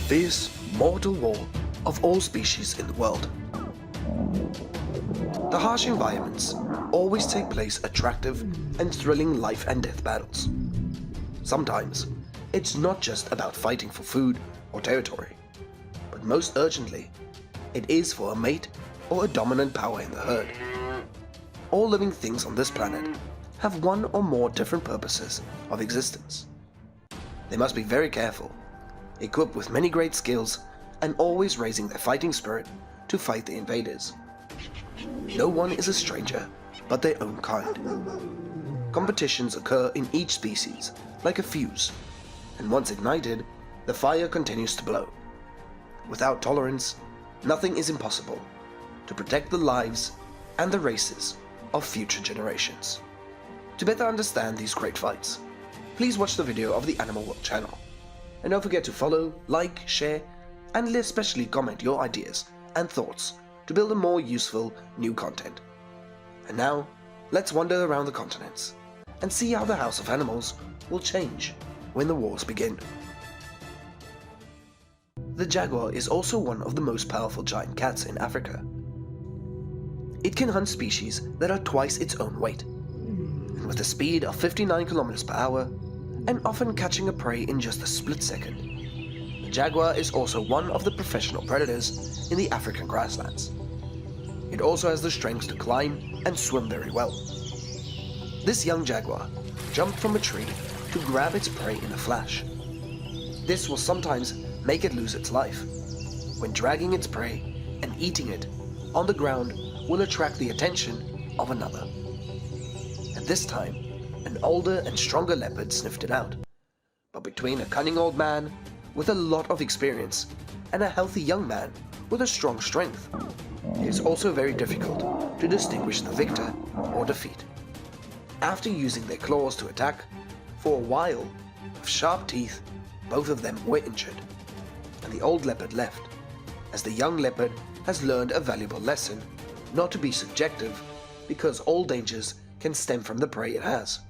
fierce, mortal war of all species in the world. The harsh environments always take place attractive and thrilling life and death battles. Sometimes, it's not just about fighting for food or territory, but most urgently, it is for a mate or a dominant power in the herd. All living things on this planet have one or more different purposes of existence. They must be very careful, equipped with many great skills, and always raising their fighting spirit to fight the invaders. No one is a stranger but their own kind. Competitions occur in each species, like a fuse, and once ignited, the fire continues to blow. Without tolerance, nothing is impossible to protect the lives and the races of future generations. To better understand these great fights, please watch the video of the Animal World channel. And don't forget to follow, like, share, and especially comment your ideas and thoughts to build a more useful new content. And now, let's wander around the continents and see how the House of Animals will change when the wars begin. The jaguar is also one of the most powerful giant cats in Africa. It can hunt species that are twice its own weight, and with a speed of 59 km per hour, and often catching a prey in just a split second. The jaguar is also one of the professional predators in the African grasslands. It also has the strength to climb and swim very well. This young jaguar jumped from a tree to grab its prey in a flash. This will sometimes make it lose its life, when dragging its prey and eating it on the ground will attract the attention of another. At this time, an older and stronger leopard sniffed it out. But between a cunning old man with a lot of experience and a healthy young man with a strong strength, it is also very difficult to distinguish the victor or defeat. After using their claws to attack, for a while, with sharp teeth, both of them were injured, and the old leopard left, as the young leopard has learned a valuable lesson not to be subjective, because all dangers can stem from the prey it has.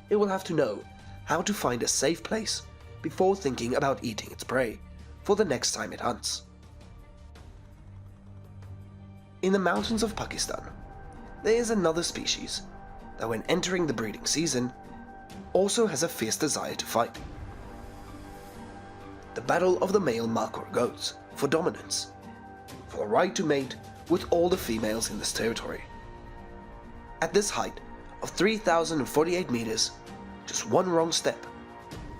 It will have to know how to find a safe place before thinking about eating its prey for the next time it hunts. In the mountains of Pakistan, there is another species that when entering the breeding season also has a fierce desire to fight. The battle of the male markhor goats for dominance, for the right to mate with all the females in this territory. At this height of 3,048 meters, just one wrong step,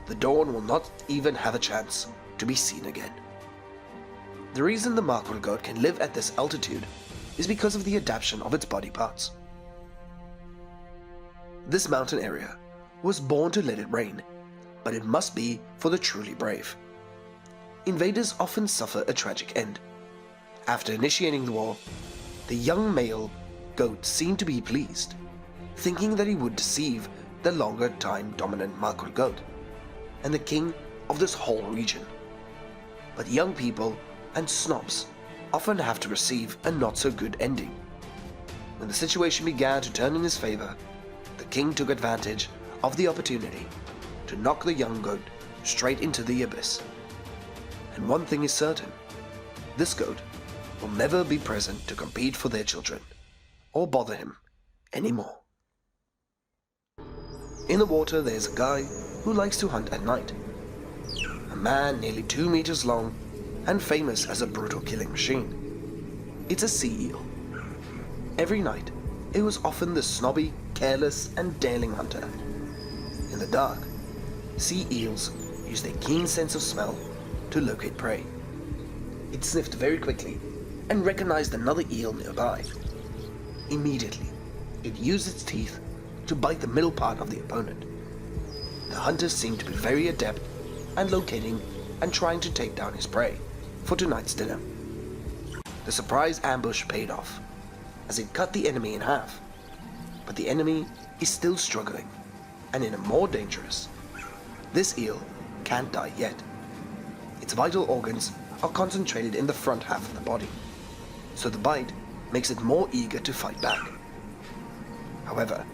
the dawn will not even have a chance to be seen again. The reason the markhor goat can live at this altitude is because of the adaptation of its body parts. This mountain area was born to let it rain, but it must be for the truly brave. Invaders often suffer a tragic end. After initiating the war, the young male goat seemed to be pleased, thinking that he would deceive the longer time dominant markhor goat and the king of this whole region. But young people and snobs often have to receive a not so good ending. When the situation began to turn in his favor, the king took advantage of the opportunity to knock the young goat straight into the abyss. And one thing is certain, this goat will never be present to compete for their children or bother him anymore. In the water there's a guy who likes to hunt at night. A man nearly 2 meters long and famous as a brutal killing machine. It's a sea eel. Every night, it was often the snobby, careless and daring hunter. In the dark, sea eels use their keen sense of smell to locate prey. It sniffed very quickly and recognized another eel nearby. Immediately, it used its teeth to bite the middle part of the opponent. The hunter seemed to be very adept at locating and trying to take down his prey for tonight's dinner. The surprise ambush paid off, as it cut the enemy in half. But the enemy is still struggling, and in a more dangerous. This eel can't die yet. Its vital organs are concentrated in the front half of the body, so the bite makes it more eager to fight back. However,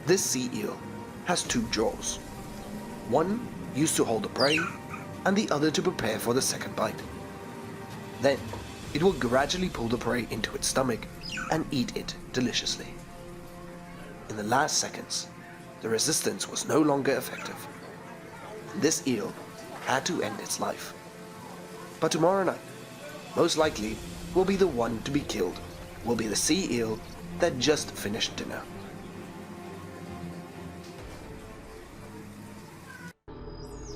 this sea eel has two jaws. One used to hold the prey, and the other to prepare for the second bite. Then, it will gradually pull the prey into its stomach and eat it deliciously. In the last seconds, the resistance was no longer effective. This eel had to end its life. But tomorrow night, most likely, will be the one to be killed, will be the sea eel that just finished dinner.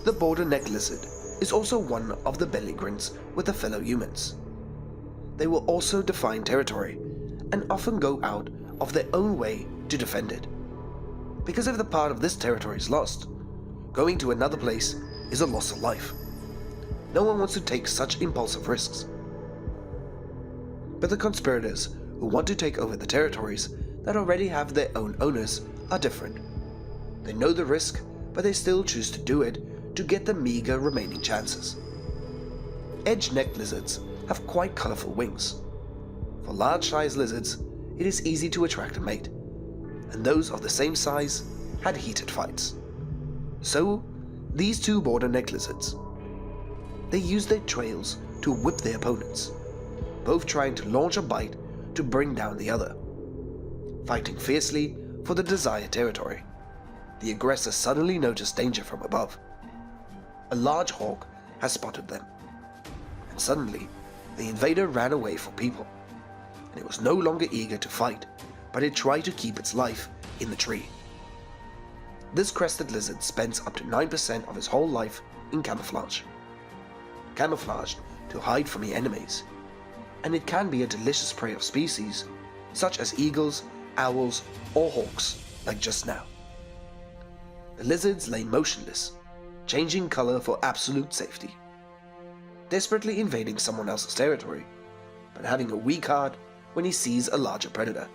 The border neck lizard is also one of the belligerents with the fellow humans. They will also define territory and often go out of their own way to defend it. Because if the part of this territory is lost, going to another place is a loss of life. No one wants to take such impulsive risks. But the conspirators who want to take over the territories that already have their own owners are different. They know the risk, but they still choose to do it to get the meager remaining chances. Edge-necked lizards have quite colorful wings. For large-sized lizards, it is easy to attract a mate, and those of the same size had heated fights. So, these two border neck lizards. They use their trails to whip their opponents, both trying to launch a bite to bring down the other. Fighting fiercely for the desired territory, the aggressor suddenly noticed danger from above. A large hawk has spotted them, and suddenly the invader ran away for people, and it was no longer eager to fight, but it tried to keep its life in the tree. This crested lizard spends up to 9% of its whole life in camouflage. Camouflaged to hide from the enemies, and it can be a delicious prey of species such as eagles, owls, or hawks, like just now. The lizards lay motionless, changing color for absolute safety, desperately invading someone else's territory, but having a weak heart when he sees a larger predator.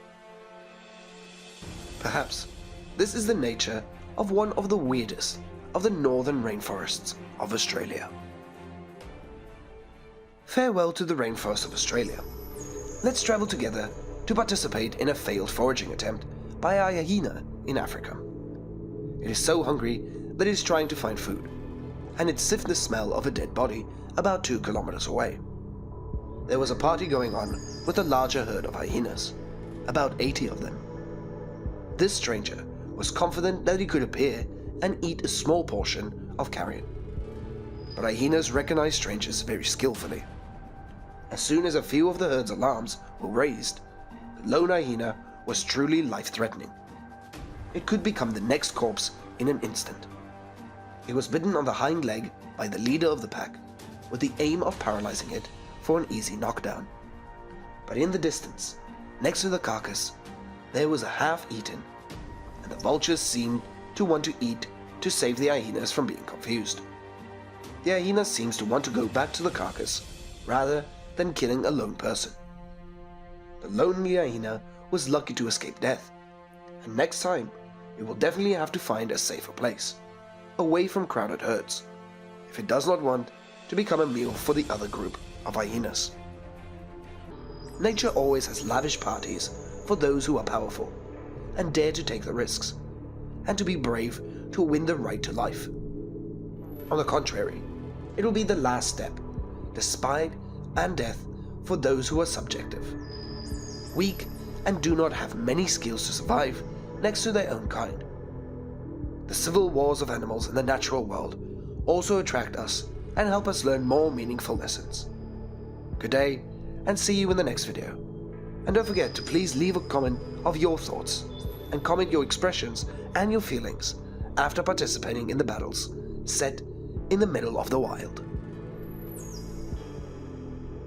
Perhaps this is the nature of one of the weirdest of the northern rainforests of Australia. Farewell to the rainforest of Australia. Let's travel together to participate in a failed foraging attempt by a hyena in Africa. It is so hungry that it is trying to find food, and it sniffed the smell of a dead body about 2 kilometers away. There was a party going on with a larger herd of hyenas, about 80 of them. This stranger was confident that he could appear and eat a small portion of carrion. But hyenas recognize strangers very skillfully. As soon as a few of the herd's alarms were raised, the lone hyena was truly life-threatening. It could become the next corpse in an instant. It was bitten on the hind leg by the leader of the pack, with the aim of paralyzing it for an easy knockdown. But in the distance, next to the carcass, there was a half-eaten, and the vultures seemed to want to eat to save the hyenas from being confused. The hyena seems to want to go back to the carcass rather than killing a lone person. The lonely hyena was lucky to escape death, and next time it will definitely have to find a safer place, away from crowded herds, if it does not want to become a meal for the other group of hyenas. Nature always has lavish parties for those who are powerful and dare to take the risks, and to be brave to win the right to life. On the contrary, it will be the last step, despite and death for those who are subjective, weak, and do not have many skills to survive next to their own kind. The civil wars of animals in the natural world also attract us and help us learn more meaningful lessons. Good day, and see you in the next video. And don't forget to please leave a comment of your thoughts, and comment your expressions and your feelings after participating in the battles set in the middle of the wild.